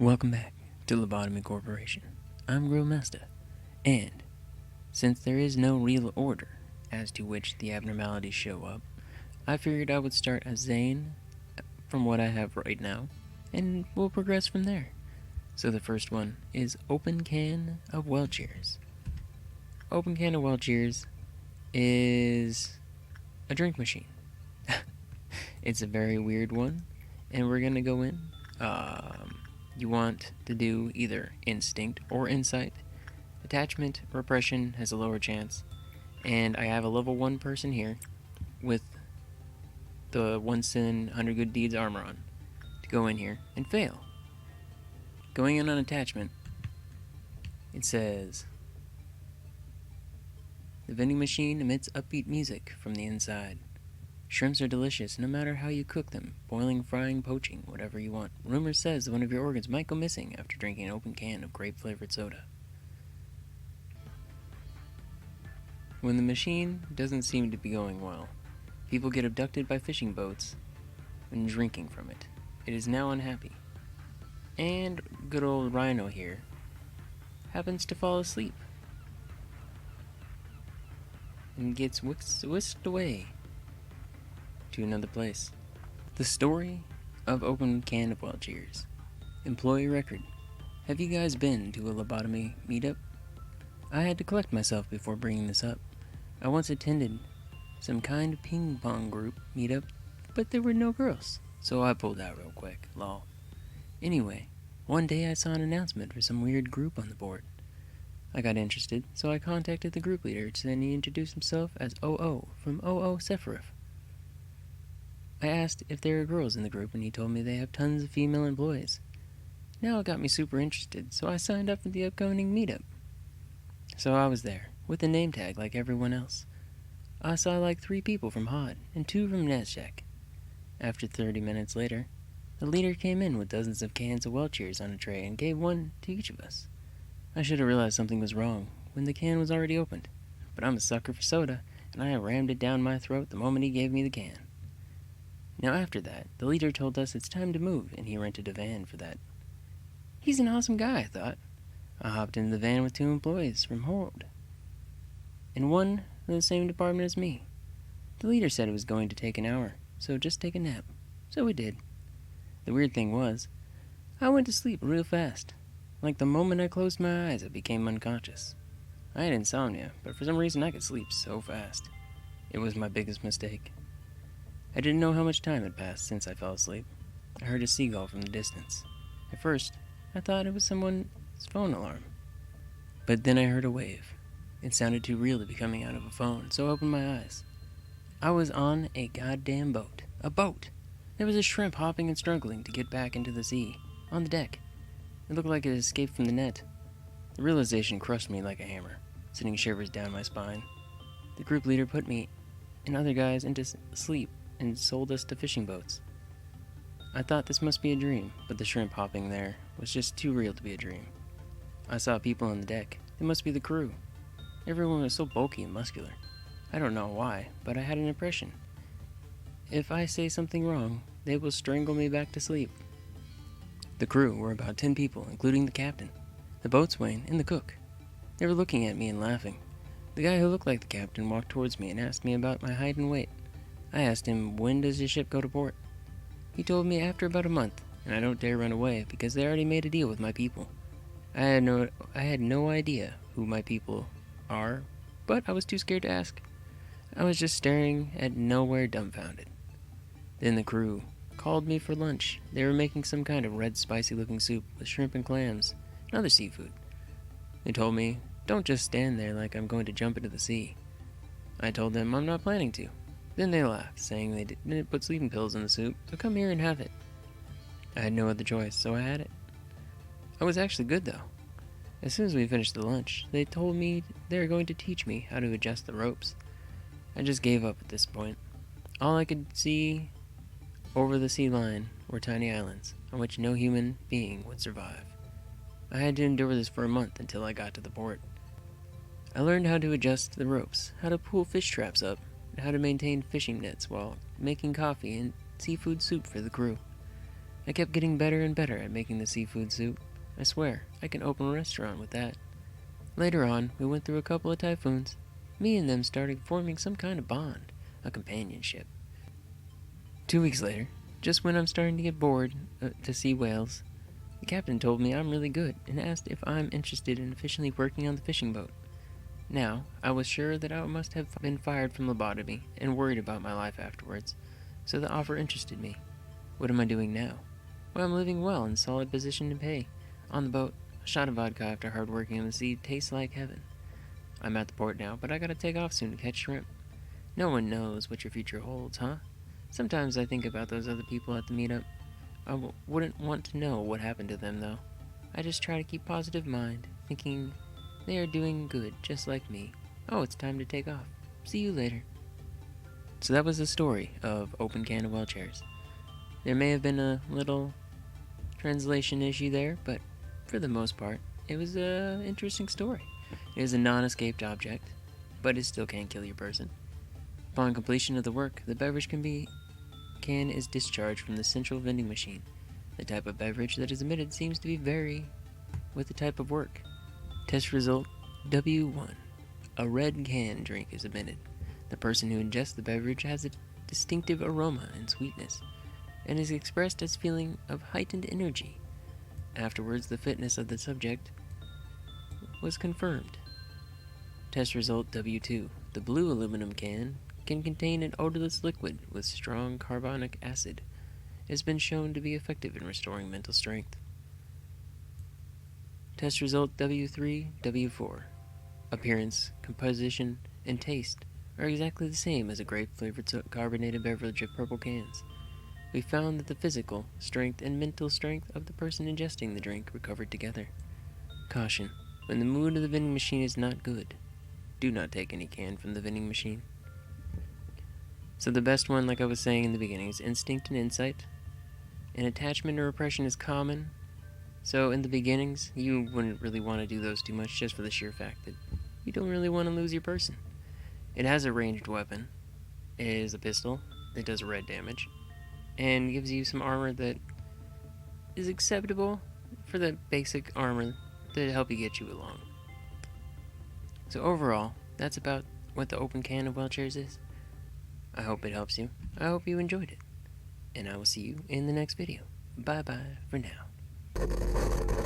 Welcome back to Lobotomy Corporation. I'm Grillmastah, and since there is no real order as to which the abnormalities show up, I figured I would start as Zane from what I have right now, and we'll progress from there. So the first one is Opened Can of Wellcheers. Opened Can of Wellcheers is a drink machine. It's a very weird one, and we're gonna go in. You want to do either instinct or insight. Attachment, repression has a lower chance. And I have a level 1 person here with the once in 100 good deeds armor on to go in here and fail. Going in on attachment, it says, the vending machine emits upbeat music from the inside. Shrimps are delicious no matter how you cook them, boiling, frying, poaching, whatever you want. Rumor says one of your organs might go missing after drinking an open can of grape-flavored soda. When the machine doesn't seem to be going well, people get abducted by fishing boats when drinking from it. It is now unhappy. And good old Rhino here happens to fall asleep and gets whisked away to another place. The story of Opened Can of Wellcheers. Employee record. Have you guys been to a lobotomy meetup? I had to collect myself before bringing this up. I once attended some kind of ping pong group meetup, but there were no girls, so I pulled out real quick, lol. Anyway, one day I saw an announcement for some weird group on the board. I got interested, so I contacted the group leader, and he introduced himself as OO from OO Sephiroth. I asked if there are girls in the group, and he told me they have tons of female employees. Now it got me super interested, so I signed up for the upcoming meetup. So I was there, with a name tag like everyone else. I saw like 3 people from HOD, and 2 from NASJAC. After 30 minutes later, the leader came in with dozens of cans of Wellcheers on a tray and gave one to each of us. I should have realized something was wrong when the can was already opened, but I'm a sucker for soda, and I rammed it down my throat the moment he gave me the can. Now after that, the leader told us it's time to move, and he rented a van for that. He's an awesome guy, I thought. I hopped into the van with 2 employees from HOD, and one in the same department as me. The leader said it was going to take an hour, so just take a nap. So we did. The weird thing was, I went to sleep real fast. Like the moment I closed my eyes, I became unconscious. I had insomnia, but for some reason I could sleep so fast. It was my biggest mistake. I didn't know how much time had passed since I fell asleep. I heard a seagull from the distance. At first, I thought it was someone's phone alarm. But then I heard a wave. It sounded too real to be coming out of a phone, so I opened my eyes. I was on a goddamn boat. A boat! There was a shrimp hopping and struggling to get back into the sea, on the deck. It looked like it had escaped from the net. The realization crushed me like a hammer, sending shivers down my spine. The group leader put me and other guys into sleep and sold us to fishing boats. I thought this must be a dream, but the shrimp hopping there was just too real to be a dream. I saw people on the deck. They must be the crew. Everyone was so bulky and muscular. I don't know why, but I had an impression. If I say something wrong, they will strangle me back to sleep. The crew were about 10 people, including the captain, the boatswain, and the cook. They were looking at me and laughing. The guy who looked like the captain walked towards me and asked me about my height and weight. I asked him, when does your ship go to port? He told me after about a month, and I don't dare run away because they already made a deal with my people. I had no idea who my people are, but I was too scared to ask. I was just staring at nowhere dumbfounded. Then the crew called me for lunch. They were making some kind of red spicy looking soup with shrimp and clams and other seafood. They told me, don't just stand there like I'm going to jump into the sea. I told them I'm not planning to. Then they laughed, saying they didn't put sleeping pills in the soup, so come here and have it. I had no other choice, so I had it. I was actually good though. As soon as we finished the lunch, they told me they were going to teach me how to adjust the ropes. I just gave up at this point. All I could see over the sea line were tiny islands on which no human being would survive. I had to endure this for a month until I got to the port. I learned how to adjust the ropes, how to pull fish traps up, and how to maintain fishing nets while making coffee and seafood soup for the crew. I kept getting better and better at making the seafood soup. I swear, I can open a restaurant with that. Later on, we went through a couple of typhoons. Me and them started forming some kind of bond, a companionship. 2 weeks later, just when I'm starting to get bored to see whales, the captain told me I'm really good and asked if I'm interested in officially working on the fishing boat. Now, I was sure that I must have been fired from Lobotomy and worried about my life afterwards, so the offer interested me. What am I doing now? Well, I'm living well in solid position to pay. On the boat, a shot of vodka after hard working on the sea tastes like heaven. I'm at the port now, but I gotta take off soon to catch shrimp. No one knows what your future holds, huh? Sometimes I think about those other people at the meetup. I wouldn't want to know what happened to them, though. I just try to keep positive mind, thinking they are doing good, just like me. Oh, it's time to take off. See you later. So that was the story of Opened Can of Wellcheers. There may have been a little translation issue there, but for the most part, it was an interesting story. It is a non-escaped object, but it still can't kill your person. Upon completion of the work, the beverage can is discharged from the central vending machine. The type of beverage that is emitted seems to vary with the type of work. Test result W1. A red can drink is emitted. The person who ingests the beverage has a distinctive aroma and sweetness, and is expressed as feeling of heightened energy. Afterwards, the fitness of the subject was confirmed. Test result W2. The blue aluminum can contain an odorless liquid with strong carbonic acid. It has been shown to be effective in restoring mental strength. Test result W3, W4. Appearance, composition, and taste are exactly the same as a grape-flavored carbonated beverage of purple cans. We found that the physical strength and mental strength of the person ingesting the drink recovered together. Caution: when the mood of the vending machine is not good, do not take any can from the vending machine. So the best one, like I was saying in the beginning, is instinct and insight. And attachment or repression is common. So in the beginnings, you wouldn't really want to do those too much, just for the sheer fact that you don't really want to lose your person. It has a ranged weapon. It is a pistol that does red damage, and gives you some armor that is acceptable for the basic armor to help you get you along. So overall, that's about what the Open Can of Wellcheers is. I hope it helps you. I hope you enjoyed it. And I will see you in the next video. Bye bye for now.